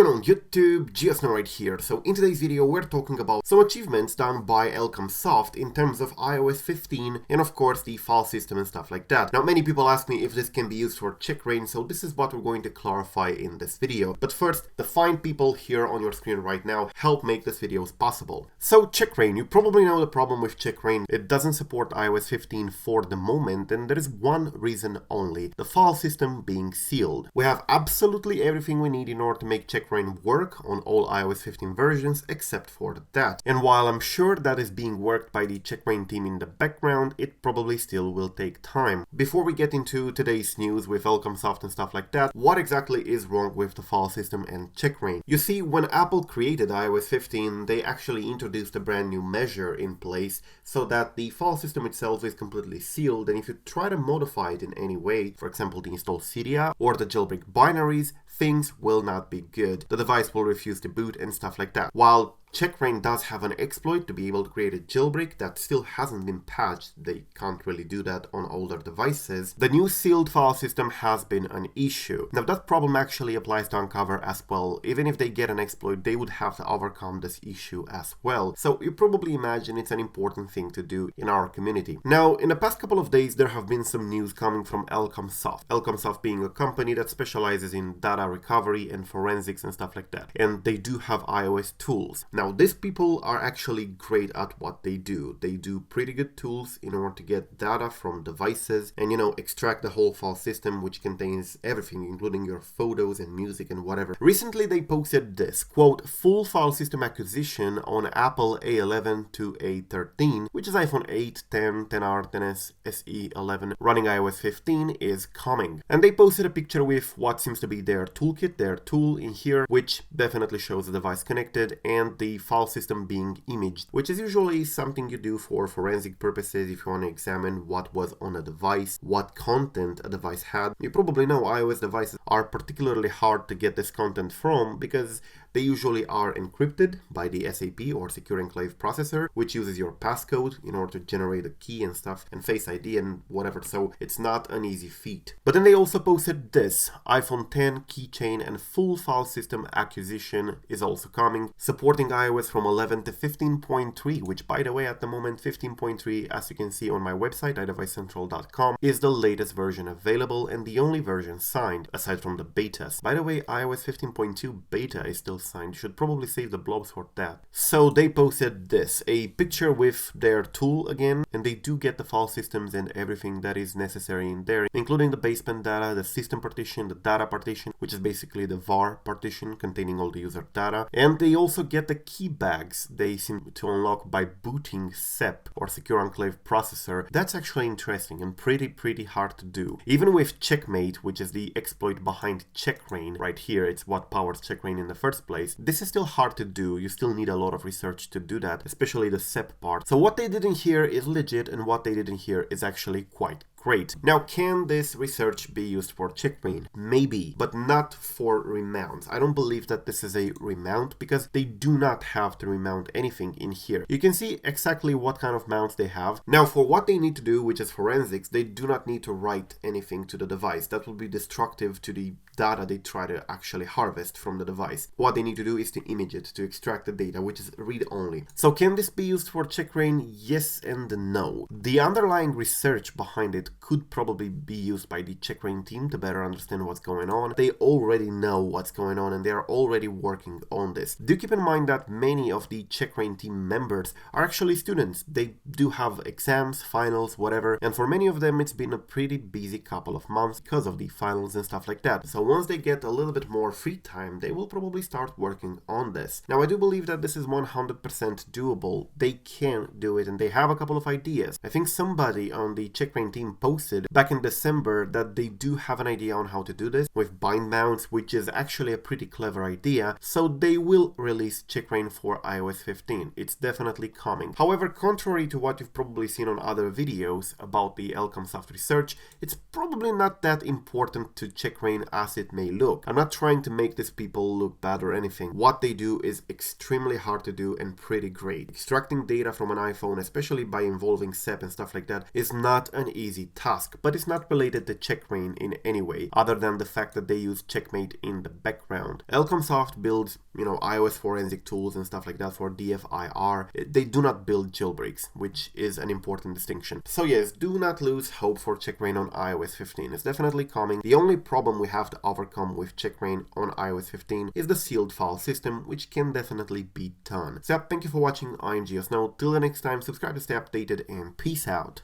afternoon YouTube, Geosnow right here. So in today's video we're talking about some achievements done by ElcomSoft in terms of iOS 15 and of course the file system and stuff like that. Now many people ask me if this can be used for CheckRa1n, so this is what we're going to clarify in this video. But first, the fine people here on your screen right now help make this videos possible. So CheckRa1n, you probably know the problem with CheckRa1n. It doesn't support iOS 15 for the moment, and there is one reason only: the file system being sealed. We have absolutely everything we need in order to make CheckRa1n work on all iOS 15 versions except for that. And while I'm sure that is being worked by the CheckRa1n team in the background, it probably still will take time. Before we get into today's news with ElcomSoft and stuff like that, what exactly is wrong with the file system and CheckRa1n? You see, when Apple created iOS 15, they actually introduced a brand new measure in place so that the file system itself is completely sealed, and if you try to modify it in any way, for example to install Cydia or the jailbreak binaries, things will not be good. The device will refuse to boot and stuff like that. While CheckRa1n does have an exploit to be able to create a jailbreak that still hasn't been patched. They can't really do that on older devices. The new sealed file system has been an issue. Now that problem actually applies to Uncover as well. Even if they get an exploit, they would have to overcome this issue as well. So you probably imagine it's an important thing to do in our community. Now, in the past couple of days, there have been some news coming from ElcomSoft. ElcomSoft being a company that specializes in data recovery and forensics and stuff like that. And they do have iOS tools. Now, these people are actually great at what they do. They do pretty good tools in order to get data from devices and, extract the whole file system, which contains everything, including your photos and music and whatever. Recently, they posted this, quote, full file system acquisition on Apple A11 to A13, which is iPhone 8, 10, 10R, 10s, SE 11, running iOS 15 is coming. And they posted a picture with what seems to be their toolkit, their tool in here, which definitely shows the device connected and the file system being imaged, which is usually something you do for forensic purposes if you want to examine what was on a device, what content a device had. You probably know iOS devices are particularly hard to get this content from because they usually are encrypted by the SAP or Secure Enclave processor, which uses your passcode in order to generate a key and stuff, and Face ID and whatever, so it's not an easy feat. But then they also posted this, iPhone 10 keychain and full file system acquisition is also coming, supporting iOS from 11 to 15.3, which by the way at the moment 15.3, as you can see on my website idevicecentral.com, is the latest version available and the only version signed, aside from the betas. By the way, iOS 15.2 beta is still signed. You should probably save the blobs for that. So they posted this, a picture with their tool again, and they do get the file systems and everything that is necessary in there, including the baseband data, the system partition, the data partition, which is basically the var partition containing all the user data, and they also get the key bags they seem to unlock by booting SEP or Secure Enclave processor. That's actually interesting and pretty hard to do. Even with Checkmate, which is the exploit behind CheckRa1n right here, it's what powers CheckRa1n in the first place, this is still hard to do. You still need a lot of research to do that, especially the SEP part. So what they did in here is legit, and what they did in here is actually quite great. Now, can this research be used for CheckRa1n? Maybe, but not for remounts. I don't believe that this is a remount because they do not have to remount anything in here. You can see exactly what kind of mounts they have. Now, for what they need to do, which is forensics, they do not need to write anything to the device. That will be destructive to the data they try to actually harvest from the device. What they need to do is to image it, to extract the data, which is read-only. So can this be used for CheckRa1n? Yes and no. The underlying research behind it could probably be used by the CheckRa1n team to better understand what's going on. They already know what's going on and they are already working on this. Do keep in mind that many of the CheckRa1n team members are actually students. They do have exams, finals, whatever, and for many of them it's been a pretty busy couple of months because of the finals and stuff like that. So once they get a little bit more free time, they will probably start working on this. Now, I do believe that this is 100% doable. They can do it and they have a couple of ideas. I think somebody on the CheckRa1n team posted back in December that they do have an idea on how to do this with bind mounts, which is actually a pretty clever idea. So they will release CheckRa1n for iOS 15. It's definitely coming. However, contrary to what you've probably seen on other videos about the ElcomSoft research, it's probably not that important to CheckRa1n as it may look. I'm not trying to make these people look bad or anything. What they do is extremely hard to do and pretty great. Extracting data from an iPhone, especially by involving SEP and stuff like that, is not an easy task, but it's not related to CheckRa1n in any way, other than the fact that they use Checkmate in the background. ElcomSoft builds, iOS forensic tools and stuff like that for DFIR. They do not build jailbreaks, which is an important distinction. So yes, do not lose hope for CheckRa1n on iOS 15. It's definitely coming. The only problem we have to overcome with CheckRa1n on iOS 15 is the sealed file system, which can definitely be done. So thank you for watching. I'm GeoSnow. Till the next time, subscribe to stay updated, and peace out.